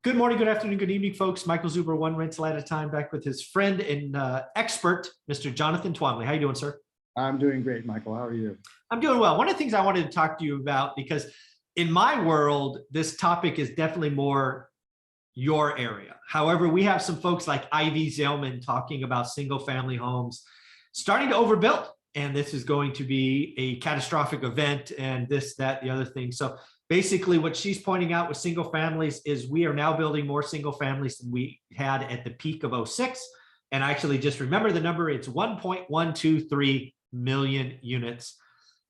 Good morning, good afternoon, good evening, folks. Michael Zuber, one rental at a time, back with his friend and expert, Mr. Jonathan Twombly. How you doing, sir? I'm doing great, Michael. How are you? I'm doing well. One of the things I wanted to talk to you about, because in my world, this topic is definitely more your area. However, we have some folks like Ivy Zellman talking about single family homes starting to overbuild. And this is going to be a catastrophic event and this, that, the other thing. So basically what she's pointing out with single families is we are now building more single families than we had at the peak of '06. And actually just remember the number, it's 1.123 million units.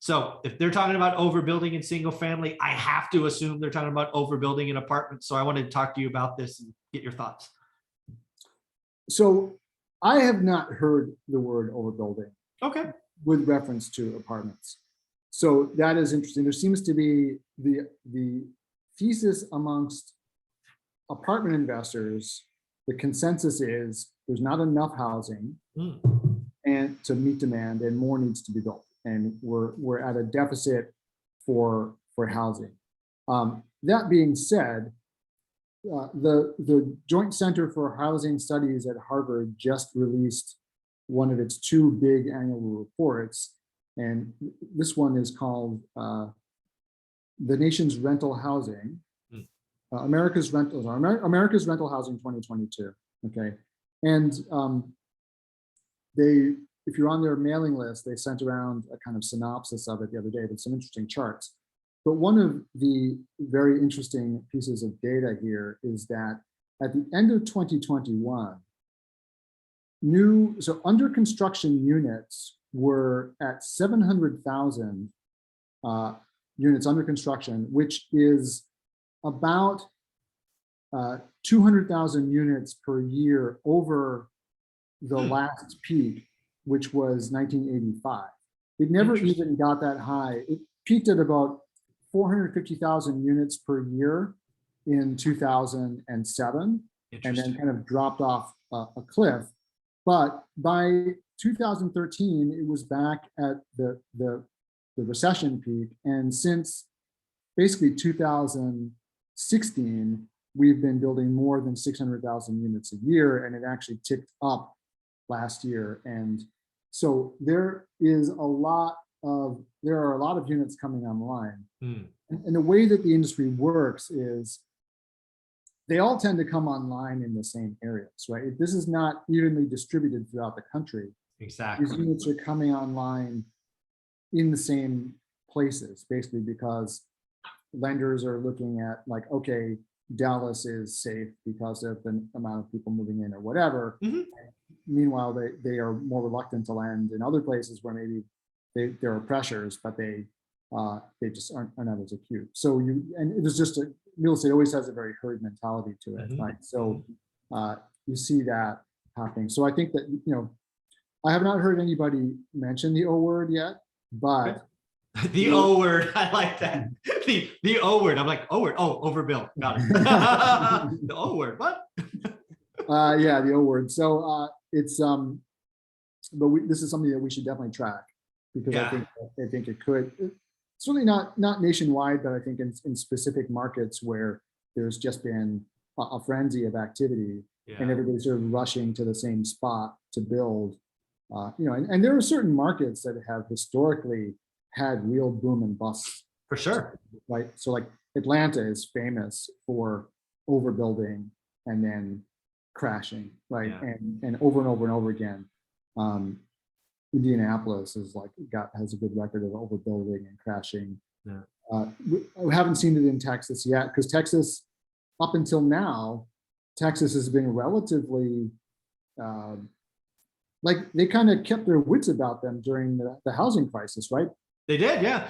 So if they're talking about overbuilding in single family, I have to assume they're talking about overbuilding in apartments. So I wanted to talk to you about this and get your thoughts. So I have not heard the word overbuilding. Okay. With reference to apartments. So that is interesting. There seems to be the thesis amongst apartment investors, the consensus is there's not enough housing and to meet demand, and more needs to be built. And we're at a deficit for housing. That being said, the Joint Center for Housing Studies at Harvard just released one of its two big annual reports, and this one is called The Nation's Rental Housing, America's Rental Housing 2022. Okay, and if you're on their mailing list, they sent around a kind of synopsis of it the other day with some interesting charts. But one of the very interesting pieces of data here is that at the end of 2021, under construction units were at 700,000 units under construction, which is about 200,000 units per year over the last peak, which was 1985. It never even got that high. It peaked at about 450,000 units per year in 2007, and then kind of dropped off a cliff. But by 2013, it was back at the recession peak. And since basically 2016, we've been building more than 600,000 units a year, and it actually ticked up last year. And so there are a lot of units coming online. And the way that the industry works is they all tend to come online in the same areas, right? This is not evenly distributed throughout the country. Exactly. These units are coming online in the same places, basically because lenders are looking at like, okay, Dallas is safe because of the amount of people moving in or whatever. Meanwhile, they are more reluctant to lend in other places where maybe there are pressures, but they just aren't as acute. So and it was just real estate always has a very herd mentality to it, right? So you see that happening. So I think that, I have not heard anybody mention the O word yet, but the O word, I like that. The O word. I'm like, O word. Oh, overbuilt. Got it. The O word. What? Yeah, the O word. So it's but this is something that we should definitely track, because I think it could. It's really not nationwide, but I think in specific markets where there's just been a frenzy of activity, and everybody's sort of rushing to the same spot to build. And there are certain markets that have historically had real boom and bust. For sure. Right. So like Atlanta is famous for overbuilding and then crashing, right? Yeah. And over and over and over again. Indianapolis has a good record of overbuilding and crashing. Yeah. We haven't seen it in Texas yet, because Texas, up until now, Texas has been relatively like they kind of kept their wits about them during the housing crisis, right? They did, yeah.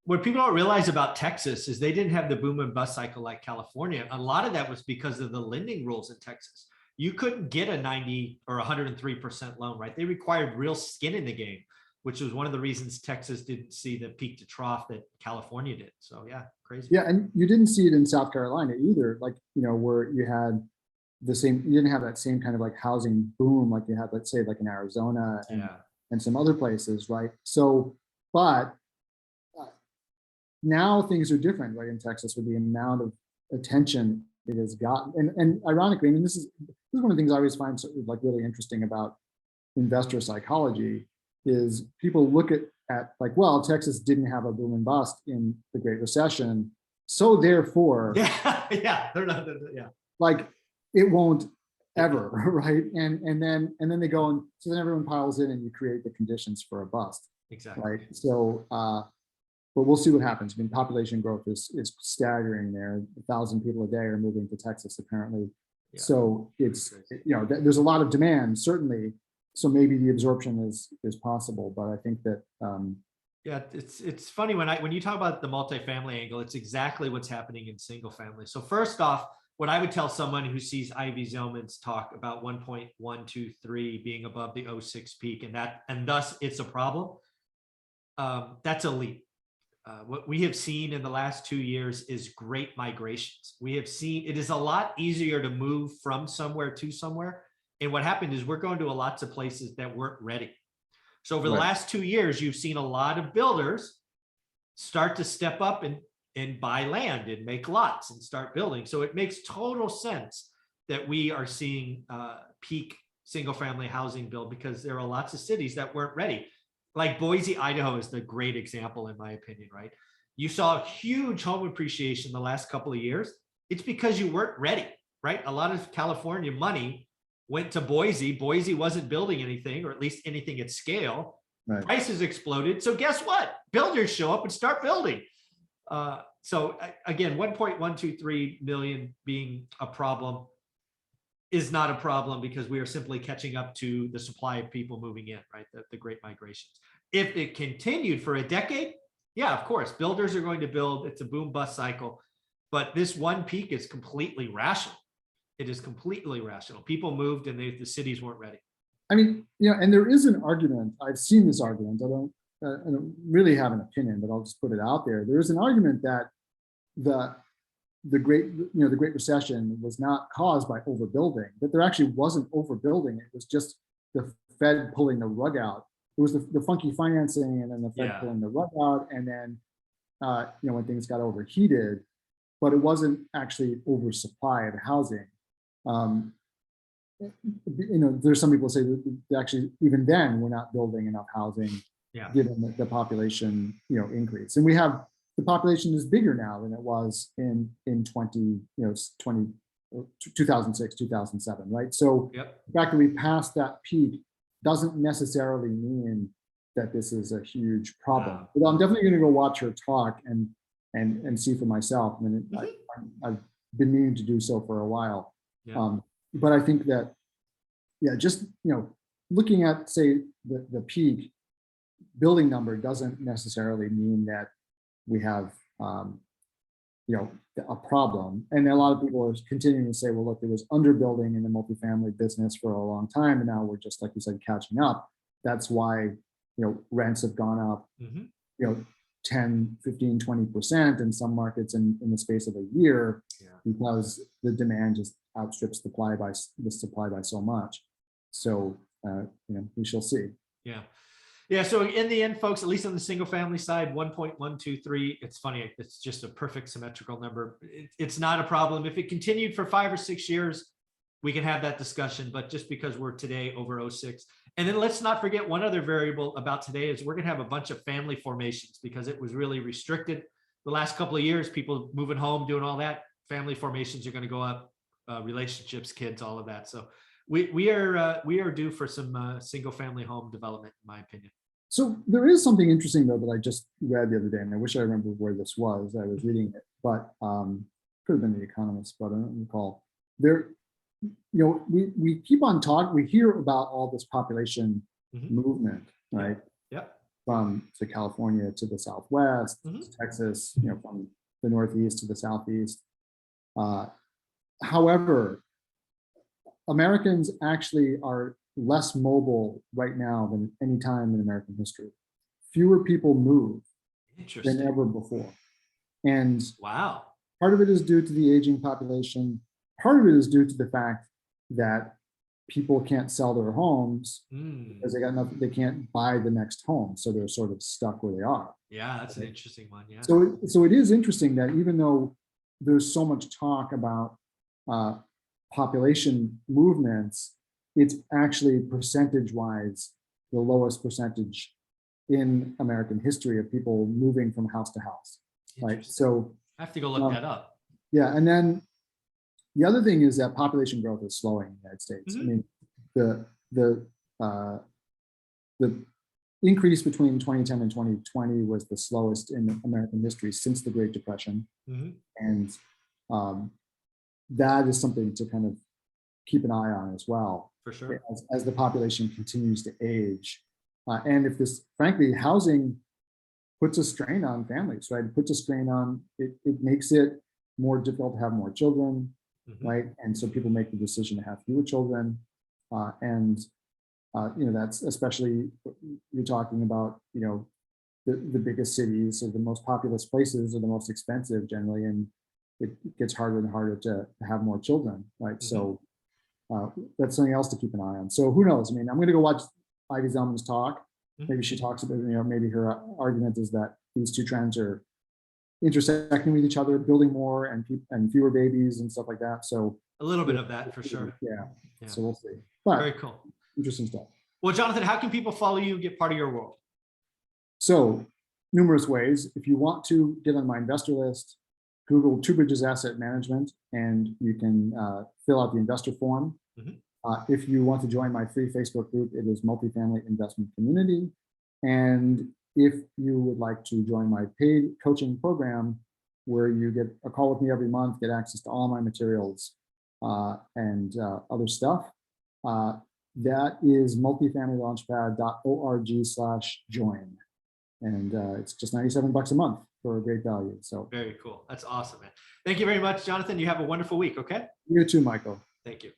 What people don't realize about Texas is they didn't have the boom and bust cycle like California. A lot of that was because of the lending rules in Texas. You couldn't get a 90 or 103% loan, right? They required real skin in the game, which was one of the reasons Texas didn't see the peak to trough that California did. So yeah, crazy. Yeah, and you didn't see it in South Carolina either, like, where you had you didn't have that same kind of like housing boom like you had, let's say, like in Arizona and some other places, right? So, but now things are different, right, in Texas, with the amount of attention it has gotten. And ironically, I mean, this is one of the things I always find like really interesting about investor psychology is people look at like, well, Texas didn't have a boom and bust in the Great Recession, so therefore, they're not, yeah, like it won't ever, right? And then they go, and so then everyone piles in, and you create the conditions for a bust, exactly. right? So, but we'll see what happens. I mean, population growth is staggering there. 1,000 people a day are moving to Texas apparently. Yeah. So it's, you know, there's a lot of demand certainly. So maybe the absorption is possible, but I think that yeah, it's funny when you talk about the multifamily angle, it's exactly what's happening in single family. So first off, what I would tell someone who sees Ivy Zellman's talk about 1.123 being above the 06 peak and thus it's a problem, that's a leap. What we have seen in the last 2 years is great migrations. We have seen it is a lot easier to move from somewhere to somewhere. And what happened is we're going to lots of places that weren't ready. So over the last 2 years, you've seen a lot of builders start to step up and buy land and make lots and start building. So it makes total sense that we are seeing peak single family housing build because there are lots of cities that weren't ready. Like Boise, Idaho is the great example, in my opinion, right? You saw huge home appreciation the last couple of years. It's because you weren't ready, right? A lot of California money went to Boise. Boise wasn't building anything, or at least anything at scale. Right. Prices exploded. So guess what? Builders show up and start building. So again, 1.123 million being a problem is not a problem because we are simply catching up to the supply of people moving in, right? The great migrations. If it continued for a decade, yeah, of course, builders are going to build. It's a boom bust cycle, but this one peak is completely rational. It is completely rational. People moved and the cities weren't ready. I mean, you know, and there is an argument. I've seen this argument. I don't really have an opinion, but I'll just put it out there. There is an argument that the Great Recession was not caused by overbuilding, that there actually wasn't overbuilding. It was just the Fed pulling the rug out. It was the funky financing and then the Fed pulling the rug out. And then, you know, when things got overheated, but it wasn't actually oversupply of housing. You know, there's some people say that actually even then we're not building enough housing given the population, you know, increase. And we have, the population is bigger now than it was in 2006, 2007, right? So the fact that we passed that peak doesn't necessarily mean that this is a huge problem. But I'm definitely going to go watch her talk and see for myself. I mean, I've been meaning to do so for a while. But I think that, just, you know, looking at, say, the peak building number doesn't necessarily mean that we have, you know, a problem. And a lot of people are continuing to say, well, look, there was underbuilding in the multifamily business for a long time, and now we're just, like you said, catching up. That's why, you know, rents have gone up, you know, 10, 15, 20% in some markets in the space of a year, because the demand just outstrips the supply by so much. So, you know, we shall see. Yeah. So in the end, folks, at least on the single family side, 1.123, it's funny. It's just a perfect symmetrical number. It's not a problem. If it continued for 5 or 6 years, we can have that discussion, but just because we're today over 06. And then let's not forget one other variable about today is we're going to have a bunch of family formations because it was really restricted the last couple of years, people moving home, doing all that. Family formations are going to go up, relationships, kids, all of that. So we are due for some single family home development, in my opinion. So there is something interesting though that I just read the other day, and I wish I remember where this was. I was reading it, but could have been The Economist, but I don't recall. There, you know, we keep on talking. We hear about all this population movement, right? From California to the Southwest, to Texas, you know, from the Northeast to the Southeast. However, Americans actually are less mobile right now than any time in American history. Fewer people move than ever before. And part of it is due to the aging population. Part of it is due to the fact that people can't sell their homes because they got nothing, they can't buy the next home. So they're sort of stuck where they are. Yeah, that's an interesting one. Yeah. So it is interesting that even though there's so much talk about population movements, it's actually percentage-wise the lowest percentage in American history of people moving from house to house, right? So I have to go look that up. yeah, and then the other thing is that population growth is slowing in the United States. I mean, the increase between 2010 and 2020 was the slowest in American history since the Great Depression. And that is something to kind of keep an eye on as well. For sure. As the population continues to age. And if this, frankly, housing puts a strain on families, right? It puts a strain on, it makes it more difficult to have more children, right? And so people make the decision to have fewer children. You know, that's especially, you're talking about, you know, the biggest cities or the most populous places are the most expensive generally, and it gets harder and harder to have more children, right? So that's something else to keep an eye on. So who knows? I mean, I'm going to go watch Ivy Zelman's talk. Maybe she talks about, you know, maybe her argument is that these two trends are intersecting with each other, building more and fewer babies and stuff like that. So a little bit of that for sure. Yeah. So we'll see. But very cool. Interesting stuff. Well, Jonathan, how can people follow you, get part of your world? So numerous ways. If you want to get on my investor list, Google Two Bridges Asset Management, and you can fill out the investor form. If you want to join my free Facebook group, it is Multifamily Investment Community. And if you would like to join my paid coaching program, where you get a call with me every month, get access to all my materials and other stuff, that is multifamilylaunchpad.org/join. And it's just $97 a month for a great value. So very cool. That's awesome, man. Thank you very much, Jonathan. You have a wonderful week. Okay. You too, Michael. Thank you.